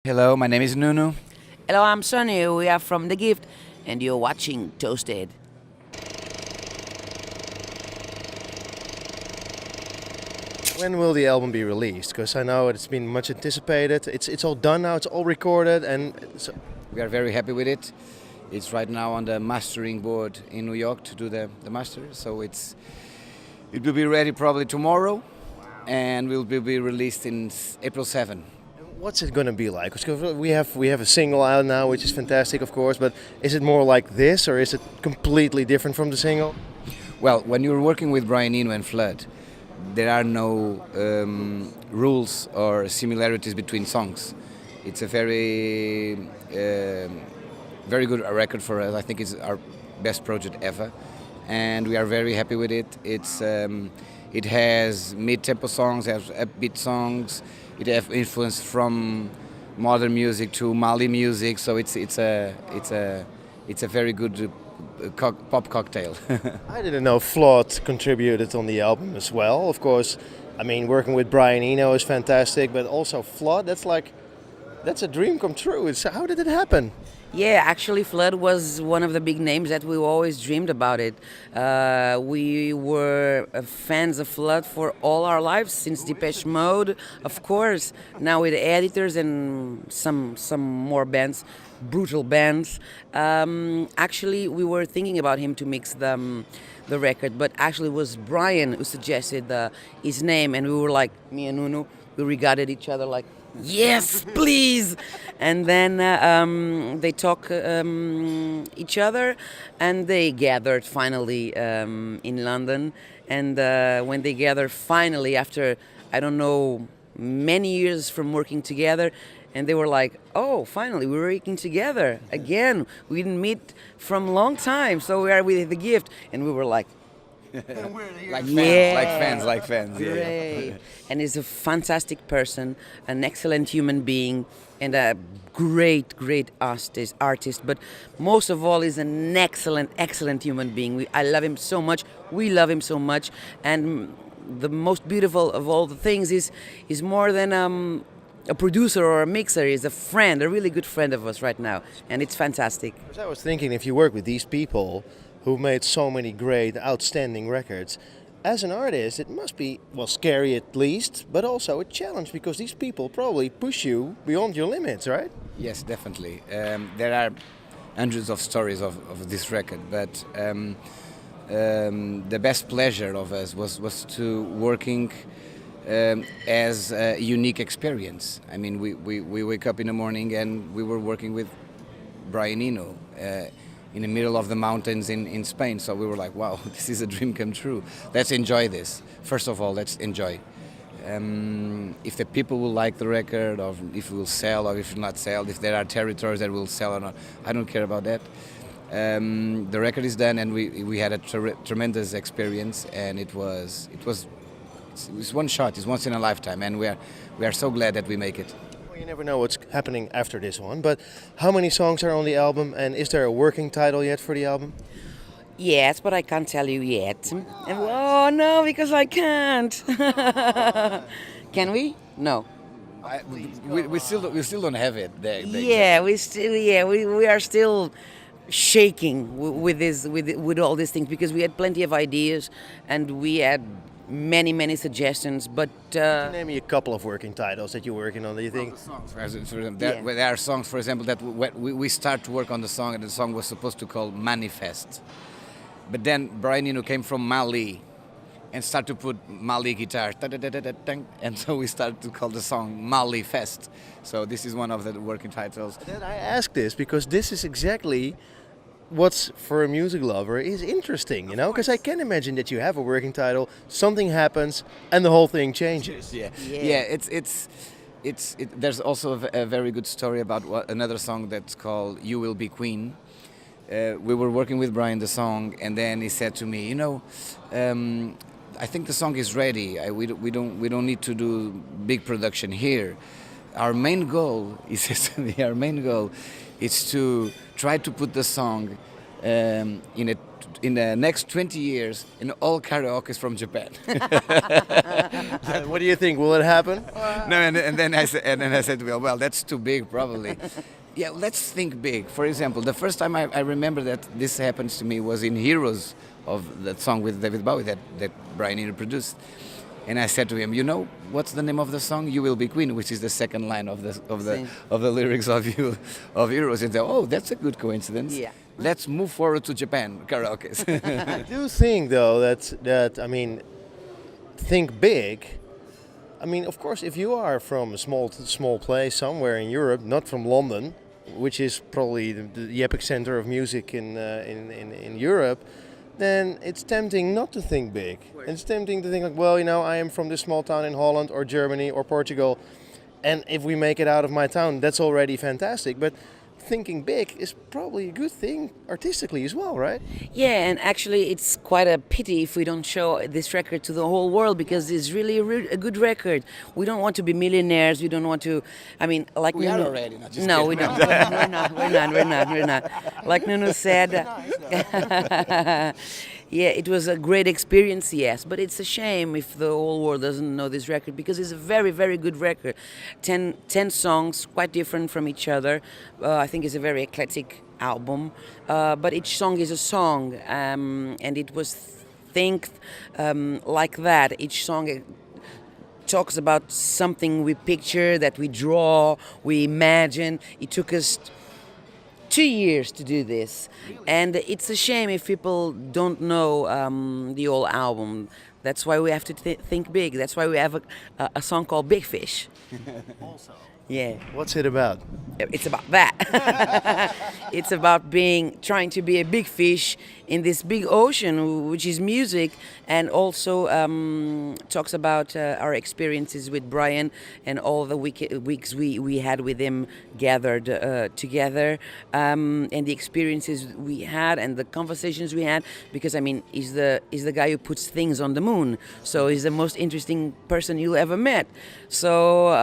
Hello, my name is Nunu. Hello, I'm Sonny. We are from The Gift, and you're watching Toasted. When will the album be released? Because I know it's been much anticipated. It's all done now. It's all recorded, and so We are very happy with it. It's right now on the mastering board in New York to do the master. So it will be ready probably tomorrow, and will be released in April 7. what's it gonna be like? Because we have a single out now, which is fantastic, of course. But is it more like this, or is it completely different from the single? Well, when you're working with Brian Eno and Flood, there are no rules or similarities between songs. It's a very good record for us. I think it's our best project ever, and we are very happy with it. It has mid-tempo songs, has upbeat songs. It has influence from modern music to Mali music, so it's a very good pop cocktail. I didn't know Flood contributed on the album as well. Of course, I mean working with Brian Eno is fantastic, but also Flood. That's a dream come true. How did it happen? Yeah, actually, Flood was one of the big names that we always dreamed about it. We were fans of Flood for all our lives, since Depeche Mode, of course. Now with editors and some more bands, brutal bands. Actually, we were thinking about him to mix the record, but actually it was Brian who suggested his name, and we were like, me and Nuno, we regarded each other like, yes, please. And then they talk each other, and they gathered finally in London. And when they gathered finally after, I don't know, many years from working together, and they were like, oh, finally we're working together again. We didn't meet from a long time, so we are with The Gift. And we were like, like fans, Yeah. like fans. Yeah. great. And he's a fantastic person, an excellent human being, and a great artist. But most of all, he's an excellent human being. I love him so much. We love him so much. And the most beautiful of all the things is more than a producer or a mixer. He's a friend, a really good friend of us right now. And it's fantastic. Because I was thinking, if you work with these people who made so many great, outstanding records, as an artist, it must be, well, scary at least, but also a challenge, because these people probably push you beyond your limits, right? Yes, definitely. There are hundreds of stories of this record, but the best pleasure of us was to working as a unique experience. I mean, we wake up in the morning and we were working with Brian Eno in the middle of the mountains in Spain. So we were like, wow, this is a dream come true. Let's enjoy this. First of all, let's enjoy. If the people will like the record, or if it will sell, or if it will not sell, if there are territories that will sell or not, I don't care about that. The record is done, and we had a tremendous experience, and it's one shot, it's once in a lifetime, and we are so glad that we make it. Well, you never know what's happening after this one, but how many songs are on the album, and is there a working title yet for the album? Yes, but I can't tell you yet. Oh no, because I can't. Can we? No. We still don't have it. Yeah, we are still shaking with all these things, because we had plenty of ideas and we had many suggestions, but Name me a couple of working titles that you're working on that you think. For example, there are songs, for example, that we start to work on the song, and the song was supposed to call Manifest. But then Brian Eno came from Mali and started to put Mali guitar, and so we started to call the song Mali Fest. So this is one of the working titles. That I ask this because this is exactly what's, for a music lover, is interesting, you know? Because I can imagine that you have a working title, something happens, and the whole thing changes. Yeah. There's also a very good story about another song that's called "You Will Be Queen." We were working with Brian the song, and then he said to me, you know, I think the song is ready. We don't need to do big production here. Our main goal, he says to me, our main goal is to try to put the song in the next 20 years in all karaoke from Japan. What do you think? Will it happen? No, and then I said, well, that's too big, probably. Yeah, let's think big. For example, the first time I remember that this happens to me was in Heroes, of that song with David Bowie that Brian Eno produced. And I said to him, you know, what's the name of the song? You Will Be Queen, which is the second line of the lyrics of Heroes. And said, oh, that's a good coincidence. Yeah. Let's move forward to Japan karaoke. I do think though that I mean, think big. I mean, of course, if you are from a small place somewhere in Europe, not from London, which is probably the epicenter of music in Europe, then it's tempting not to think big. It's tempting to think like, well, you know, I am from this small town in Holland or Germany or Portugal, and if we make it out of my town, that's already fantastic. But thinking big is probably a good thing artistically as well, right? Yeah, and actually it's quite a pity if we don't show this record to the whole world, because it's really a good record. We don't want to be millionaires. We don't want to, I mean, like We are Nuno, already, not just no, kidding. we don't. We're not. Like Nuno said, yeah, it was a great experience, yes, but it's a shame if the whole world doesn't know this record, because it's a very, very good record. 10 songs, quite different from each other. I think it's a very eclectic album, but each song is a song, and it was think like that. Each song talks about something we picture, that we draw, we imagine. It took us 2 years to do this, and it's a shame if people don't know the whole album. That's why we have to think big. That's why we have a song called Big Fish. Also. Yeah. What's it about? It's about that. It's about trying to be a big fish in this big ocean, which is music, and also talks about our experiences with Brian and all the weeks we had with him gathered together, and the experiences we had and the conversations we had. Because I mean, he's the guy who puts things on the moon, so he's the most interesting person you ever met. So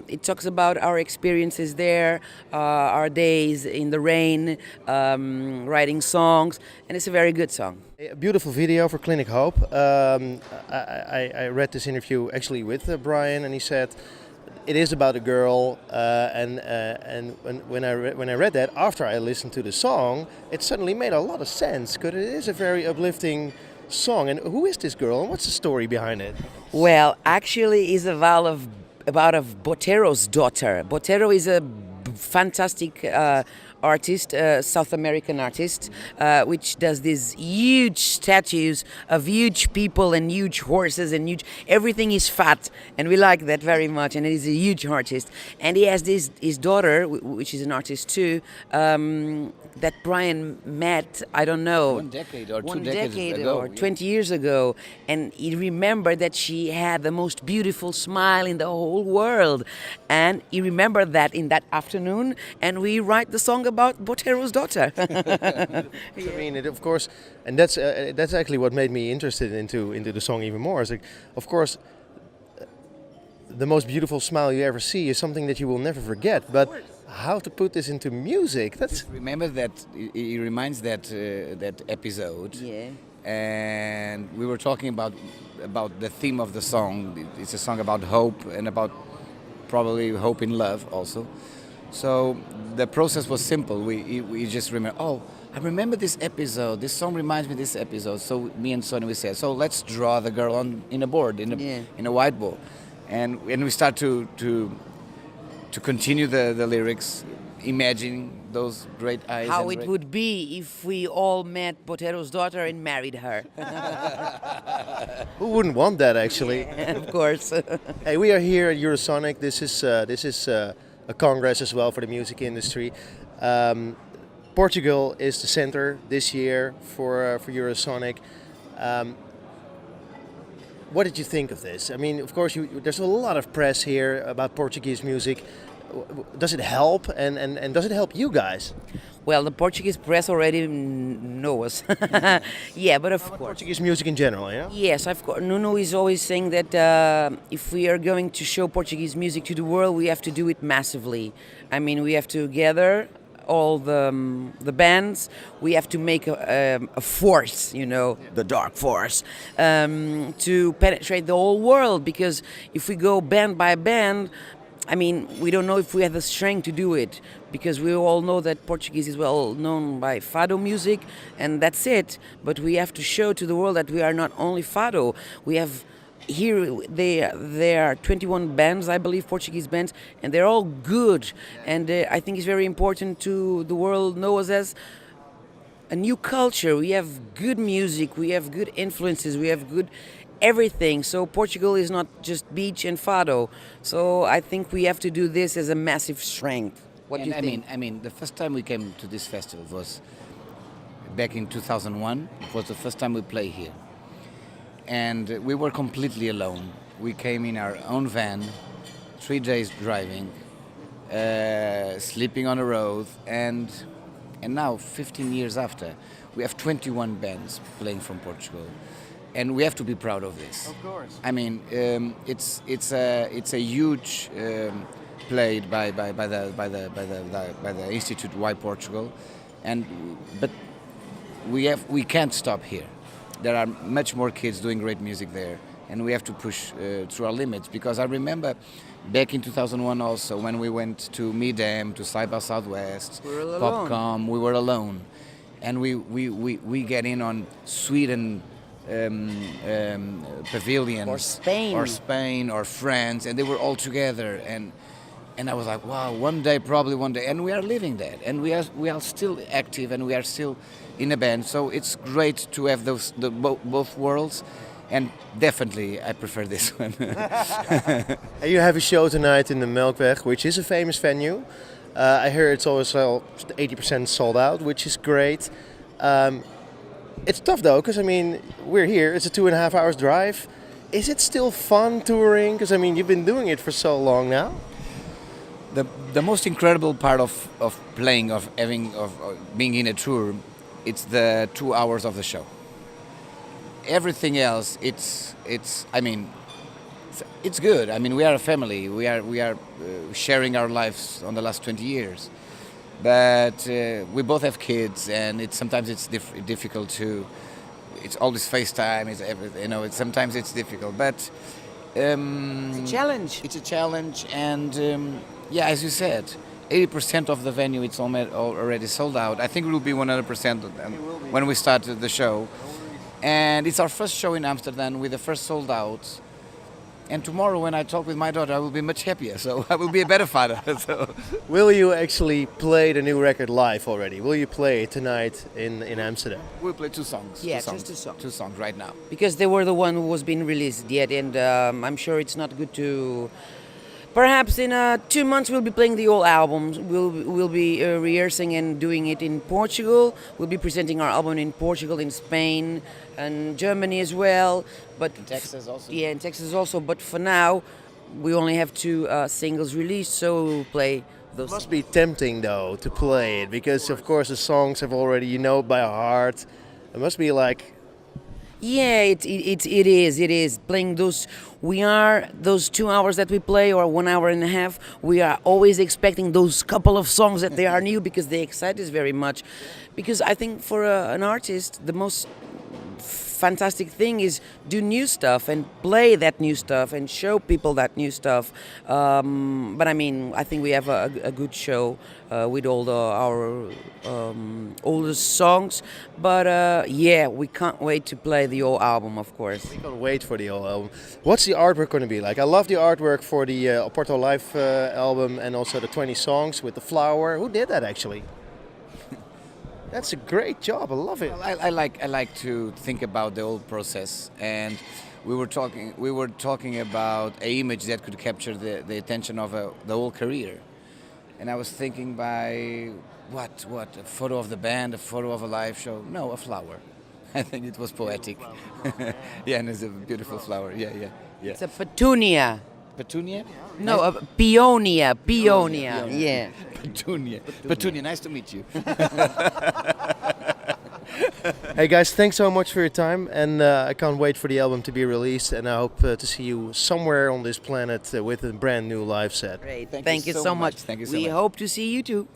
it talks about our experiences there, our days in the rain, writing songs, and it's a very good song. A beautiful video for Clinic Hope. I read this interview actually with Brian, and he said it is about a girl. And when I read that, after I listened to the song, it suddenly made a lot of sense, because it is a very uplifting song. And who is this girl, and what's the story behind it? Well, actually, it's about Botero's daughter. Botero is a fantastic artist, South American artist, which does these huge statues of huge people and huge horses and huge. Everything is fat, and we like that very much. And he's a huge artist, and he has his daughter, which is an artist too, that Brian met. I don't know, 1 decade or 2 1 decades decade ago, or yeah. 20 years ago, and he remembered that she had the most beautiful smile in the whole world, and he remembered that in that afternoon, and we write the song about Botero's daughter. I mean, of course, and that's actually what made me interested into the song even more. Is like, of course, the most beautiful smile you ever see is something that you will never forget. But how to put this into music? That's Remember that it reminds that episode. Yeah. And we were talking about the theme of the song. It's a song about hope, and about probably hope in love also. So the process was simple. We just remember, oh, I remember this episode. This song reminds me of this episode. So me and Sonny, we said, so let's draw the girl in a board, in a whiteboard. And we start to continue the lyrics, imagining those great eyes. How and it would be if we all met Botero's daughter and married her. who wouldn't want that actually? Of course. Hey, we are here at Eurosonic. This is a congress as well for the music industry. Portugal is the center this year for Eurosonic. What did you think of this? I mean, of course, there's a lot of press here about Portuguese music. Does it help, and does it help you guys? Well, the Portuguese press already knows. Yeah, but of course. Portuguese music in general, yeah? Yes, of course. Nuno is always saying that if we are going to show Portuguese music to the world, we have to do it massively. I mean, we have to gather all the bands, we have to make a force, the dark force, to penetrate the whole world. Because if we go band by band, I mean, we don't know if we have the strength to do it, because we all know that Portuguese is well known by fado music, and that's it. But we have to show to the world that we are not only fado. We have here there are 21 bands, I believe, Portuguese bands, and they're all good. And I think it's very important to the world know us as a new culture. We have good music, we have good influences, we have good everything. So Portugal is not just beach and fado. So I think we have to do this as a massive strength. What do you think? I mean, the first time we came to this festival was back in 2001. It was the first time we played here. And we were completely alone. We came in our own van, 3 days driving, sleeping on the road, and now, 15 years after, we have 21 bands playing from Portugal, and we have to be proud of this. Of course. I mean, it's a huge played by the Institute Why Portugal, but we can't stop here. There are much more kids doing great music there, and we have to push through our limits. Because I remember back in 2001 also, when we went to Midam, to Side by Southwest, Popcom, we were alone. And we get in on Sweden pavilions. Or Spain. Or France, and they were all together. And I was like, wow, probably one day. And we are living that. And we are still active, and we are still in a band. So it's great to have both worlds. And definitely, I prefer this one. You have a show tonight in the Melkweg, which is a famous venue. I hear it's also 80% sold out, which is great. It's tough though, because I mean, we're here. It's a 2.5 hours drive. Is it still fun touring? Because I mean, you've been doing it for so long now. The most incredible part of playing, of being in a tour, it's the 2 hours of the show. Everything else, it's good. I mean, we are a family. We are sharing our lives on the last 20 years, but we both have kids, and sometimes it's difficult to. It's always FaceTime. It's everything. Sometimes it's difficult, but it's a challenge. It's a challenge, and yeah, as you said, 80% of the venue it's already sold out. I think it will be 100% when we start the show. And it's our first show in Amsterdam with the first sold out. And tomorrow when I talk with my daughter, I will be much happier. So I will be a better father. So. Will you actually play the new record live already? Will you play it tonight in Amsterdam? We'll play 2 songs. Yeah, 2 songs. just 2 songs. 2 songs right now. Because they were the one who was being released yet. And I'm sure it's not good to... Perhaps in 2 months we'll be playing the whole album. We'll be rehearsing and doing it in Portugal. We'll be presenting our album in Portugal, in Spain, and Germany as well. But in Texas also. Yeah, in Texas also. But for now, we only have 2 singles released, so we'll play those. It must be tempting though to play it, because of course the songs have already by heart. It must be like. Yeah, it is. Playing those 2 hours that we play, or 1 hour and a half, we are always expecting those couple of songs that they are new, because they excite us very much. Because I think for an artist, the most fantastic thing is do new stuff and play that new stuff and show people that new stuff. But I mean, I think we have a good show with all our oldest songs. But yeah, we can't wait to play the whole album, of course. We can't wait for the whole album. What's the artwork going to be like? I love the artwork for the Porto Live album, and also the 20 songs with the flower. Who did that actually? That's a great job. I love it. Well, I like to think about the whole process, and we were talking about an image that could capture the attention of the whole career, and I was thinking by what a photo of the band, a photo of a live show? No, a flower. I think it was poetic. Yeah, and it's a beautiful flower. Yeah. It's a petunia. Petunia? No, a peonia. Yeah. Petunia, nice to meet you. Hey guys, thanks so much for your time, and I can't wait for the album to be released, and I hope to see you somewhere on this planet with a brand new live set. Great. Thank you so much. Thank you so much. We hope to see you too.